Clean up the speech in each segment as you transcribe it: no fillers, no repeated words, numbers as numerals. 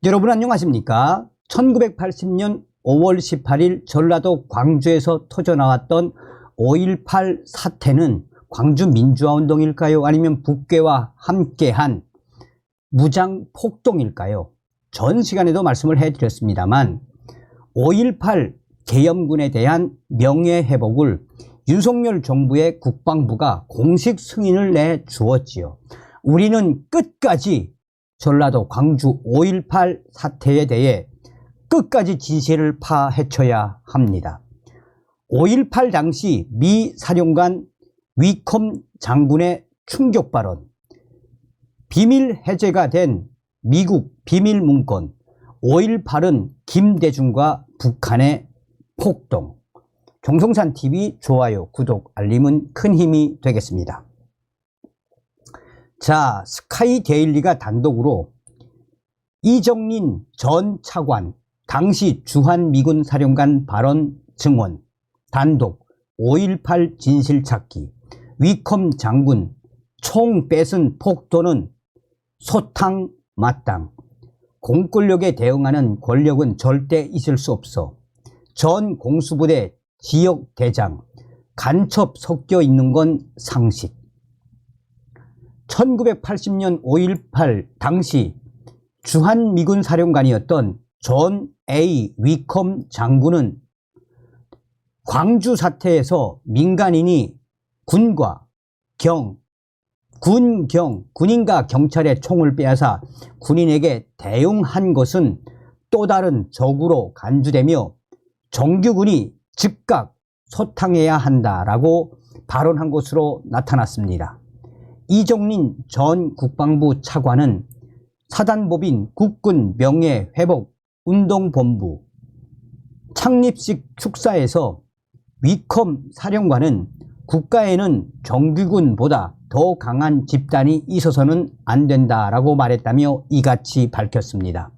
여러분 안녕하십니까? 1980년 5월 18일 전라도 광주에서 터져나왔던 5.18 사태는 광주 민주화운동일까요? 아니면 북괴와 함께한 무장폭동일까요? 전 시간에도 말씀을 해드렸습니다만 5.18 계엄군에 대한 명예회복을 윤석열 정부의 국방부가 공식 승인을 내주었지요. 우리는 끝까지 전라도 광주 5.18 사태에 대해 끝까지 진실을 파헤쳐야 합니다. 5.18 당시 미 사령관 위컴 장군의 충격 발언, 비밀 해제가 된 미국 비밀 문건, 5.18은 김대중과 북한의 폭동. 종성산TV 좋아요, 구독, 알림은 큰 힘이 되겠습니다. 자, 스카이데일리가 단독으로 이정린 전 차관 당시 주한미군 사령관 발언 증언, 단독 5.18 진실 찾기, 위컴 장군 총 뺏은 폭도는 소탕 마땅, 공권력에 대응하는 권력은 절대 있을 수 없어, 전 공수부대 지역대장 간첩 섞여 있는 건 상식. 1980년 5.18 당시 주한미군 사령관이었던 존 A. 위컴 장군은 광주 사태에서 민간인이 군인과 경찰의 총을 빼앗아 군인에게 대응한 것은 또 다른 적으로 간주되며 정규군이 즉각 소탕해야 한다라고 발언한 것으로 나타났습니다. 이정린 전 국방부 차관은 사단법인 국군 명예회복운동본부 창립식 축사에서 위컴 사령관은 국가에는 정규군보다 더 강한 집단이 있어서는 안 된다라고 말했다며 이같이 밝혔습니다.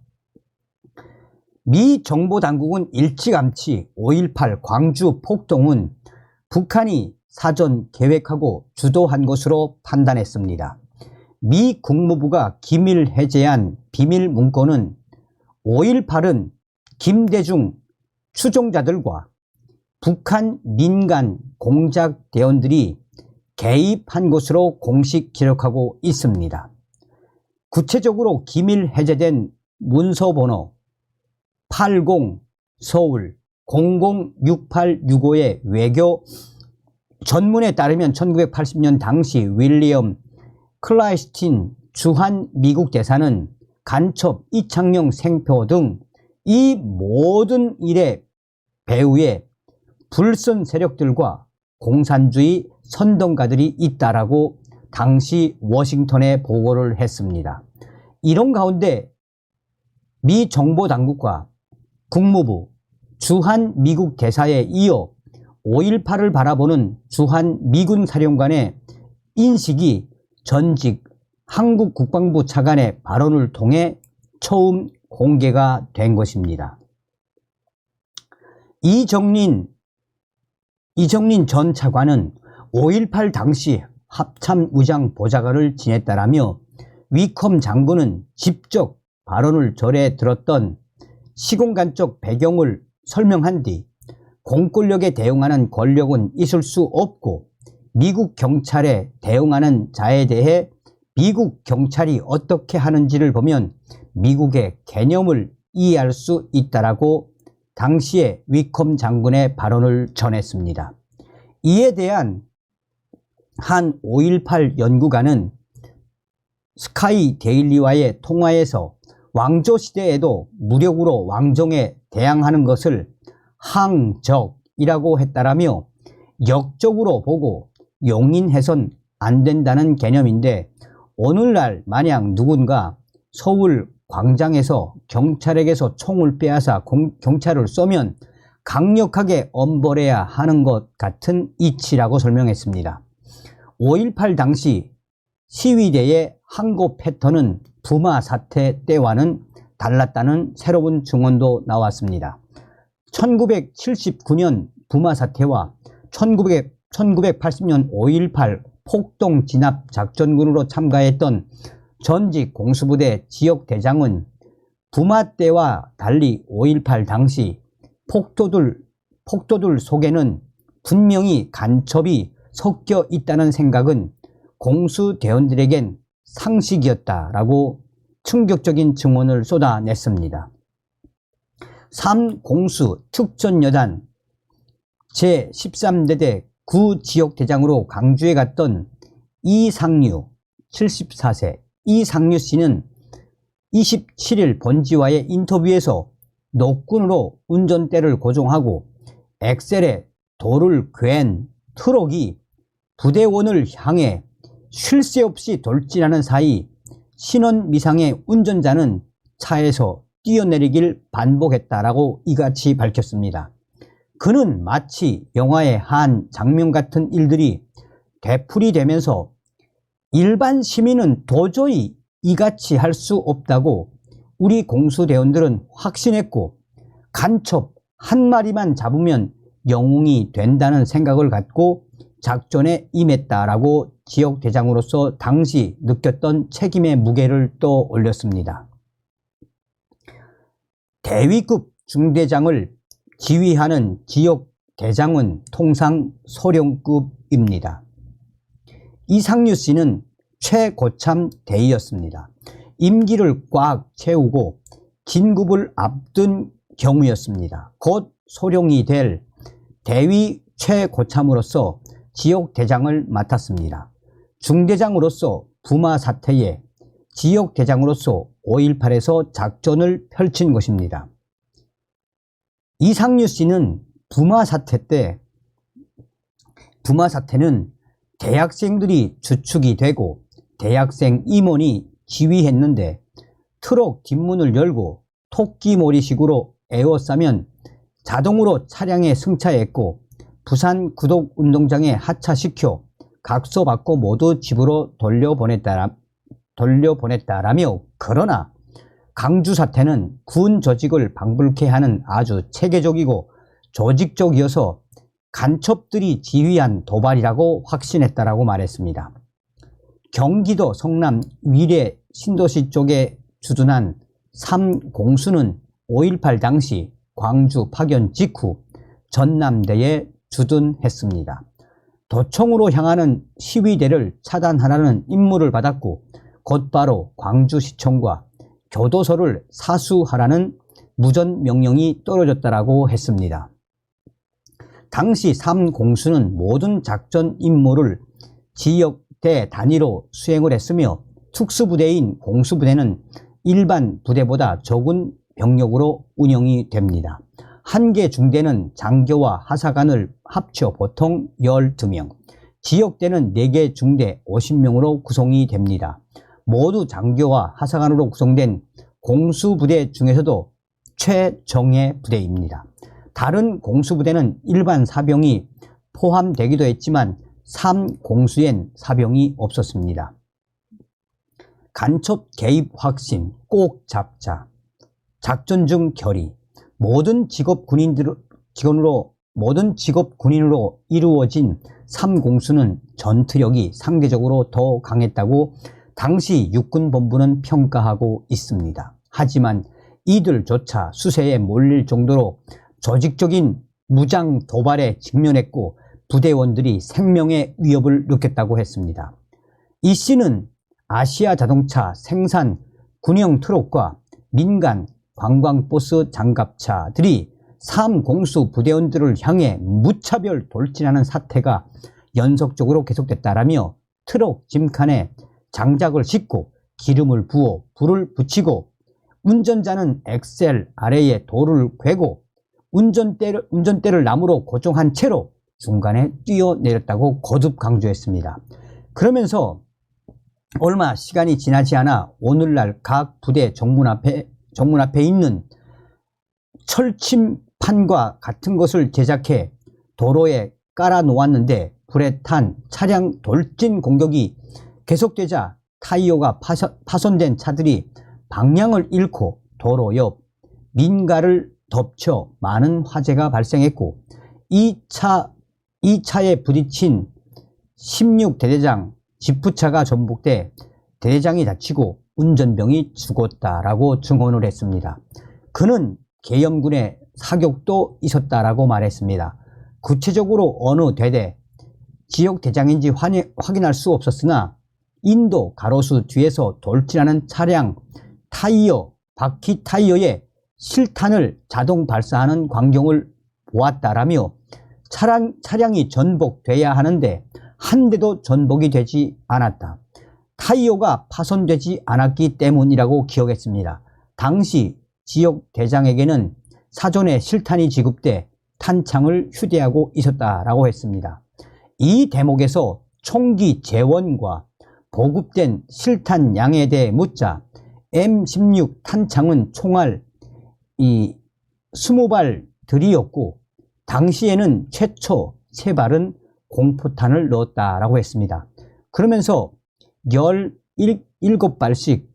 미 정보당국은 일찌감치 5.18 광주 폭동은 북한이 사전 계획하고 주도한 것으로 판단했습니다. 미 국무부가 기밀 해제한 비밀 문건은 5.18은 김대중 추종자들과 북한 민간 공작대원들이 개입한 것으로 공식 기록하고 있습니다. 구체적으로 기밀 해제된 문서번호 80 서울 006865의 외교 전문에 따르면 1980년 당시 윌리엄 클라이스틴 주한 미국 대사는 간첩, 이창용 생표 등 이 모든 일의 배후에 불선 세력들과 공산주의 선동가들이 있다라고 당시 워싱턴에 보고를 했습니다. 이런 가운데 미 정보당국과 국무부, 주한 미국 대사에 이어 5.18을 바라보는 주한 미군 사령관의 인식이 전직 한국 국방부 차관의 발언을 통해 처음 공개가 된 것입니다. 이정린 전 차관은 5.18 당시 합참의장 보좌관을 지냈다라며 위컴 장군은 직접 발언을 절에 들었던 시공간적 배경을 설명한 뒤 공권력에 대응하는 권력은 있을 수 없고 미국 경찰에 대응하는 자에 대해 미국 경찰이 어떻게 하는지를 보면 미국의 개념을 이해할 수 있다라고 당시에 위컴 장군의 발언을 전했습니다. 이에 대한 한 5.18 연구가는 스카이데일리와의 통화에서 왕조 시대에도 무력으로 왕정에 대항하는 것을 항적이라고 했다라며 역적으로 보고 용인해선 안 된다는 개념인데, 오늘날 만약 누군가 서울 광장에서 경찰에게서 총을 빼앗아 경찰을 쏘면 강력하게 엄벌해야 하는 것 같은 이치라고 설명했습니다. 5.18 당시 시위대의 항고 패턴은 부마 사태 때와는 달랐다는 새로운 증언도 나왔습니다. 1979년 부마 사태와 1980년 5.18 폭동 진압 작전군으로 참가했던 전직 공수부대 지역대장은 부마 때와 달리 5.18 당시 폭도들 속에는 분명히 간첩이 섞여 있다는 생각은 공수대원들에겐 상식이었다라고 충격적인 증언을 쏟아냈습니다. 3공수 특전여단 제13대대 구지역대장으로 광주에 갔던 이상류 74세 이상류 씨는 27일 번지와의 인터뷰에서 노끈으로 운전대를 고정하고 엑셀에 돌을 괜 트럭이 부대원을 향해 쉴 새 없이 돌진하는 사이 신원 미상의 운전자는 차에서 뛰어내리길 반복했다라고 이같이 밝혔습니다. 그는 마치 영화의 한 장면 같은 일들이 되풀이되면서 일반 시민은 도저히 이같이 할 수 없다고 우리 공수대원들은 확신했고 간첩 한 마리만 잡으면 영웅이 된다는 생각을 갖고 작전에 임했다라고 지역대장으로서 당시 느꼈던 책임의 무게를 또 올렸습니다. 대위급 중대장을 지휘하는 지역대장은 통상 소령급입니다. 이상류 씨는 최고참 대위였습니다. 임기를 꽉 채우고 진급을 앞둔 경우였습니다. 곧 소령이 될 대위 최고참으로서 지역대장을 맡았습니다. 중대장으로서 부마 사태에 지역대장으로서 5.18에서 작전을 펼친 것입니다. 이상류 씨는 부마 사태는 대학생들이 주축이 되고 대학생 임원이 지휘했는데 트럭 뒷문을 열고 토끼몰이식으로 에워싸면 자동으로 차량에 승차했고 부산 구독운동장에 하차시켜 각서받고 모두 집으로 돌려보냈다라며 그러나 광주 사태는 군 조직을 방불케 하는 아주 체계적이고 조직적이어서 간첩들이 지휘한 도발이라고 확신했다라고 말했습니다. 경기도 성남 위례 신도시 쪽에 주둔한 3공수는 5.18 당시 광주 파견 직후 전남대에 주둔했습니다. 도청으로 향하는 시위대를 차단하라는 임무를 받았고 곧바로 광주시청과 교도소를 사수하라는 무전 명령이 떨어졌다라고 했습니다. 당시 3공수는 모든 작전 임무를 지역대 단위로 수행을 했으며 특수부대인 공수부대는 일반 부대보다 적은 병력으로 운영이 됩니다. 한 개 중대는 장교와 하사관을 합쳐 보통 12명, 지역대는 4개 중대 50명으로 구성이 됩니다. 모두 장교와 하사관으로 구성된 공수부대 중에서도 최정예 부대입니다. 다른 공수부대는 일반 사병이 포함되기도 했지만 3공수엔 사병이 없었습니다. 간첩 개입 확신 꼭 잡자. 작전 중 결의. 모든 직업 군인으로 이루어진 3공수는 전투력이 상대적으로 더 강했다고 당시 육군본부는 평가하고 있습니다. 하지만 이들조차 수세에 몰릴 정도로 조직적인 무장 도발에 직면했고 부대원들이 생명의 위협을 느꼈다고 했습니다. 이 씨는 아시아 자동차 생산 군용 트럭과 민간 관광버스 장갑차들이 3공수 부대원들을 향해 무차별 돌진하는 사태가 연속적으로 계속됐다라며 트럭 짐칸에 장작을 싣고 기름을 부어 불을 붙이고 운전자는 엑셀 아래에 돌을 괴고 운전대를 나무로 고정한 채로 중간에 뛰어내렸다고 거듭 강조했습니다. 그러면서 얼마 시간이 지나지 않아 오늘날 각 부대 정문 앞에 있는 철침판과 같은 것을 제작해 도로에 깔아 놓았는데 불에 탄 차량 돌진 공격이 계속되자 타이어가 파손된 차들이 방향을 잃고 도로 옆 민가를 덮쳐 많은 화재가 발생했고 이 차에 부딪힌 16대대장 지프차가 전복돼 대대장이 다치고 운전병이 죽었다라고 증언을 했습니다. 그는 계엄군의 사격도 있었다라고 말했습니다. 구체적으로 어느 대대 지역대장인지 확인할 수 없었으나 인도 가로수 뒤에서 돌진하는 차량 타이어, 바퀴 타이어에 실탄을 자동 발사하는 광경을 보았다라며 차량이 전복돼야 하는데 한 대도 전복이 되지 않았다. 타이어가 파손되지 않았기 때문이라고 기억했습니다. 당시 지역대장에게는 사전에 실탄이 지급돼 탄창을 휴대하고 있었다라고 했습니다. 이 대목에서 총기 재원과 보급된 실탄 양에 대해 묻자 M16 탄창은 총알 20발들이었고 당시에는 최초 3발은 공포탄을 넣었다라고 했습니다. 그러면서 17발씩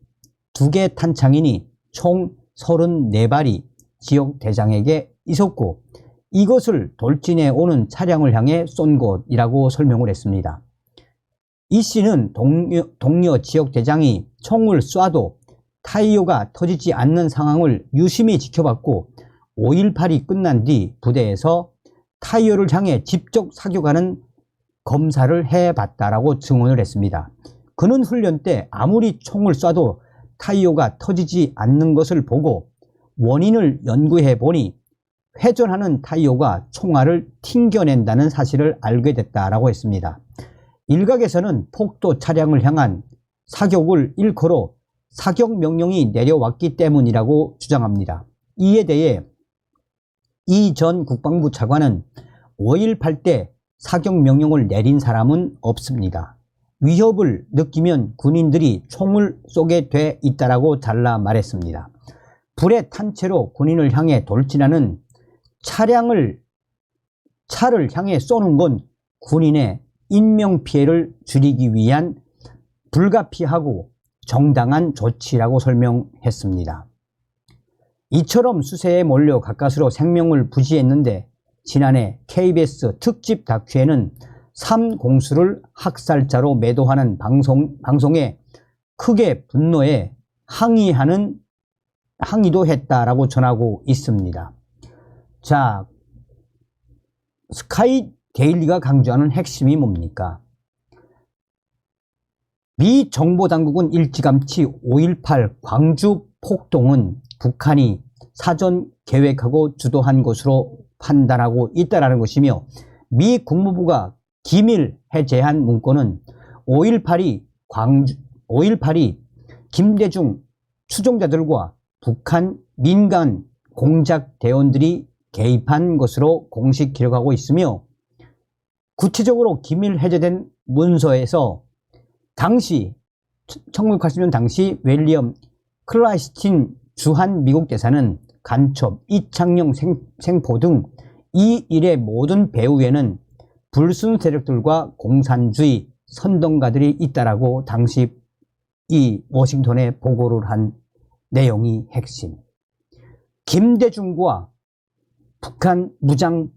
2개 탄창이니 총 34발이 지역대장에게 있었고 이것을 돌진해 오는 차량을 향해 쏜 것이라고 설명을 했습니다. 이 씨는 동료 지역대장이 총을 쏴도 타이어가 터지지 않는 상황을 유심히 지켜봤고 5.18이 끝난 뒤 부대에서 타이어를 향해 직접 사격하는 검사를 해봤다라고 증언을 했습니다. 그는 훈련 때 아무리 총을 쏴도 타이어가 터지지 않는 것을 보고 원인을 연구해 보니 회전하는 타이어가 총알을 튕겨낸다는 사실을 알게 됐다라고 했습니다. 일각에서는 폭도 차량을 향한 사격을 일컬어 사격 명령이 내려왔기 때문이라고 주장합니다. 이에 대해 이 전 국방부 차관은 5.18 때 사격 명령을 내린 사람은 없습니다. 위협을 느끼면 군인들이 총을 쏘게 돼 있다라고 잘라 말했습니다. 불에 탄 채로 군인을 향해 돌진하는 차를 향해 쏘는 건 군인의 인명피해를 줄이기 위한 불가피하고 정당한 조치라고 설명했습니다. 이처럼 수세에 몰려 가까스로 생명을 부지했는데 지난해 KBS 특집 다큐에는 3공수를 학살자로 매도하는 방송에 크게 분노해 항의도 했다라고 전하고 있습니다. 자, 스카이 데일리가 강조하는 핵심이 뭡니까? 미 정보당국은 일찌감치 5.18 광주 폭동은 북한이 사전 계획하고 주도한 것으로 판단하고 있다는 것이며 미 국무부가 기밀 해제한 문건은 5.18이 김대중 추종자들과 북한 민간 공작 대원들이 개입한 것으로 공식 기록하고 있으며 구체적으로 기밀 해제된 문서에서 당시 1980년 당시 윌리엄 클라이스틴 주한 미국 대사는 간첩, 이창용 생포 등 이 일의 모든 배후에는 불순 세력들과 공산주의 선동가들이 있다라고 당시 이 워싱턴에 보고를 한 내용이 핵심. 김대중과 북한 무장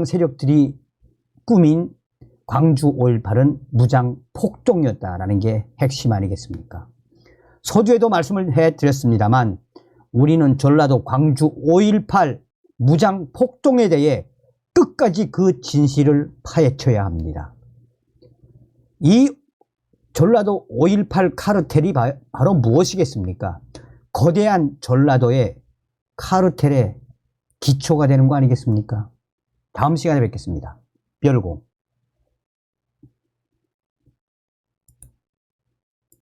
세력들이 꾸민 광주 5.18은 무장 폭동이었다라는 게 핵심 아니겠습니까? 서두에도 말씀을 해드렸습니다만 우리는 전라도 광주 5.18 무장 폭동에 대해 끝까지 그 진실을 파헤쳐야 합니다. 이 전라도 5.18 카르텔이 바로 무엇이겠습니까? 거대한 전라도의 카르텔의 기초가 되는 거 아니겠습니까? 다음 시간에 뵙겠습니다. 별공.